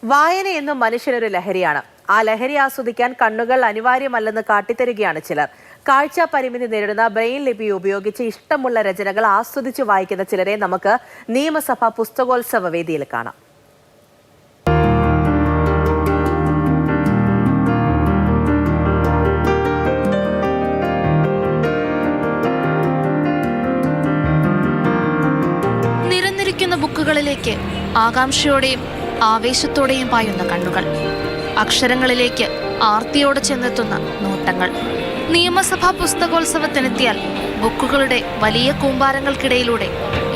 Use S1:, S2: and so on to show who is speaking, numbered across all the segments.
S1: വായന എന്നും മനുഷ്യനൊരു ലഹരിയാണ്. ആ ലഹരി ആസ്വദിക്കാൻ കണ്ണുകൾ അനിവാര്യമല്ലെന്ന് കാട്ടിത്തരികയാണ് ചിലർ. കാഴ്ച പരിമിതി നേരിടുന്ന ബ്രെയിൽ ലിപി ഉപയോഗിച്ച് ഇഷ്ടമുള്ള രചനകൾ ആസ്വദിച്ച് വായിക്കുന്ന ചിലരെ നമുക്ക് നിയമസഭാ പുസ്തകോത്സവ വേദിയിൽ കാണാം.
S2: നിരന്നിരിക്കുന്ന ബുക്കുകളിലേക്ക് ആകാംക്ഷയോടെയും ആവേശത്തോടെയും പായുന്ന കണ്ണുകൾ, അക്ഷരങ്ങളിലേക്ക് ആർത്തിയോടെ ചെന്നെത്തുന്ന നോട്ടങ്ങൾ. നിയമസഭാ പുസ്തകോത്സവത്തിനെത്തിയാൽ ബുക്കുകളുടെ വലിയ കൂമ്പാരങ്ങൾക്കിടയിലൂടെ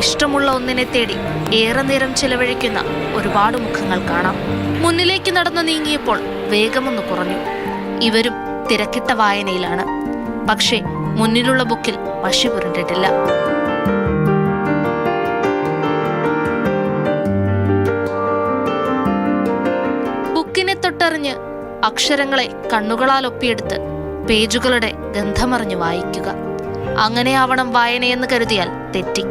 S2: ഇഷ്ടമുള്ള ഒന്നിനെ തേടി ഏറെ നേരം ചിലവഴിക്കുന്ന ഒരുപാട് മുഖങ്ങൾ കാണാം. മുന്നിലേക്ക് നടന്നു നീങ്ങിയപ്പോൾ വേഗമൊന്ന് കുറഞ്ഞു. ഇവരും തിരക്കിട്ട വായനയിലാണ്. പക്ഷേ മുന്നിലുള്ള ബുക്കിൽ മഷി പുരണ്ടിട്ടില്ല. ബുക്കിനെ തൊട്ടറിഞ്ഞ് അക്ഷരങ്ങളെ കണ്ണുകളാൽ ഒപ്പിയെടുത്ത് പേജുകളുടെ ഗന്ധമറിഞ്ഞ് വായിക്കുക. അങ്ങനെയാവണം വായനയെന്ന് കരുതിയാൽ തെറ്റി.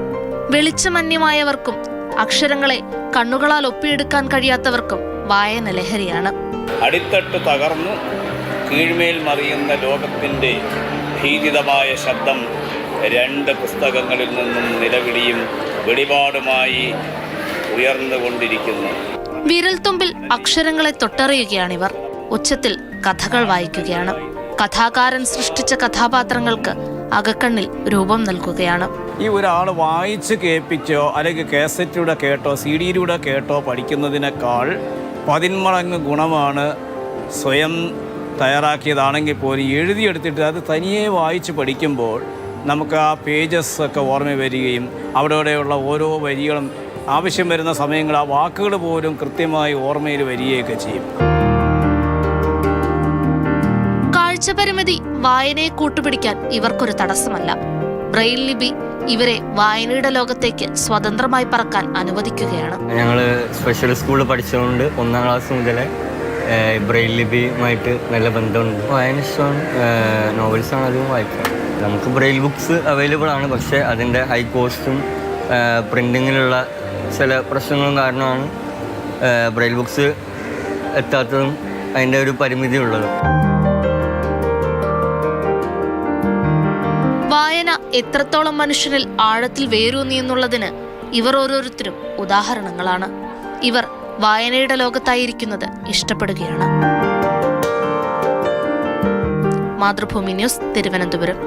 S2: വെളിച്ചമന്യമായവർക്കും അക്ഷരങ്ങളെ കണ്ണുകളാൽ ഒപ്പിയെടുക്കാൻ കഴിയാത്തവർക്കും വായന ലഹരിയാണ്.
S3: അടിത്തട്ട് തകർന്നു കീഴ്മേൽ മറിയുന്ന ലോകത്തിൻ്റെ ഭീതിതമായ ശബ്ദം രണ്ട് പുസ്തകങ്ങളിൽ നിന്നും നിലവിളിയും വെളിപാടുമായി ഉയർന്നുകൊണ്ടിരിക്കുന്നു.
S2: വിരൽത്തുമ്പിൽ അക്ഷരങ്ങളെ തൊട്ടറിയുകയാണിവർ. ഉച്ചത്തിൽ കഥകൾ വായിക്കുകയാണ്. കഥാകാരൻ സൃഷ്ടിച്ച കഥാപാത്രങ്ങൾക്ക് അകക്കണ്ണിൽ രൂപം നൽകുകയാണ്.
S3: ഈ ഒരാൾ വായിച്ച് കേൾപ്പിച്ചോ അല്ലെങ്കിൽ കാസറ്റിലൂടെ കേട്ടോ CD-യിലൂടെ കേട്ടോ പഠിക്കുന്നതിനേക്കാൾ 10 മടങ്ങ് ഗുണമാണ് സ്വയം തയ്യാറാക്കിയതാണെങ്കിൽ പോലും എഴുതിയെടുത്തിട്ട് അത് തനിയെ വായിച്ച് പഠിക്കുമ്പോൾ നമുക്ക് ആ പേജസ് ഒക്കെ ഓർമ്മ വരികയും അവിടെയുള്ള ഓരോ വരികളും ആവശ്യം വരുന്ന സമയങ്ങൾ ആ വാക്കുകൾ പോലും കൃത്യമായി ഓർമ്മയിൽ വരികയൊക്കെ ചെയ്യും.
S2: കാഴ്ചപരിമിതി വായനയെ കൂട്ടുപിടിക്കാൻ ഇവർക്കൊരു തടസ്സമല്ല. ബ്രെയിൽ ലിപി ഇവരെ വായനയുടെ ലോകത്തേക്ക് സ്വതന്ത്രമായി പറക്കാൻ അനുവദിക്കുകയാണ്.
S4: ഞങ്ങൾ സ്പെഷ്യൽ സ്കൂളിൽ പഠിച്ചതുകൊണ്ട് 1ാം ക്ലാസ് മുതലേ ബ്രെയിൽ ലിപിയുമായിട്ട് നല്ല ബന്ധമുണ്ട്. വായന ഇഷ്ടമാണ്. നോവൽസാണ് അധികം വായിക്കുക. നമുക്ക് ബ്രെയിൽ ബുക്സ് അവൈലബിൾ ആണ്. പക്ഷേ അതിൻ്റെ ഹൈ കോസ്റ്റും പ്രിൻറ്റിങ്ങിലുള്ള ചില പ്രശ്നങ്ങളും കാരണമാണ് ബ്രെയിൽ ബുക്സ് എത്താത്തതും അതിൻ്റെ ഒരു പരിമിതി ഉള്ളതും.
S2: വായന എത്രത്തോളം മനുഷ്യനിൽ ആഴത്തിൽ വേരൂന്നി എന്നുള്ളതിന് ഇവർ ഓരോരുത്തരും ഉദാഹരണങ്ങളാണ്. ഇവർ വായനയുടെ ലോകത്തായിരിക്കുന്നത് ഇഷ്ടപ്പെടുകയാണ്. മാതൃഭൂമി ന്യൂസ്, തിരുവനന്തപുരം.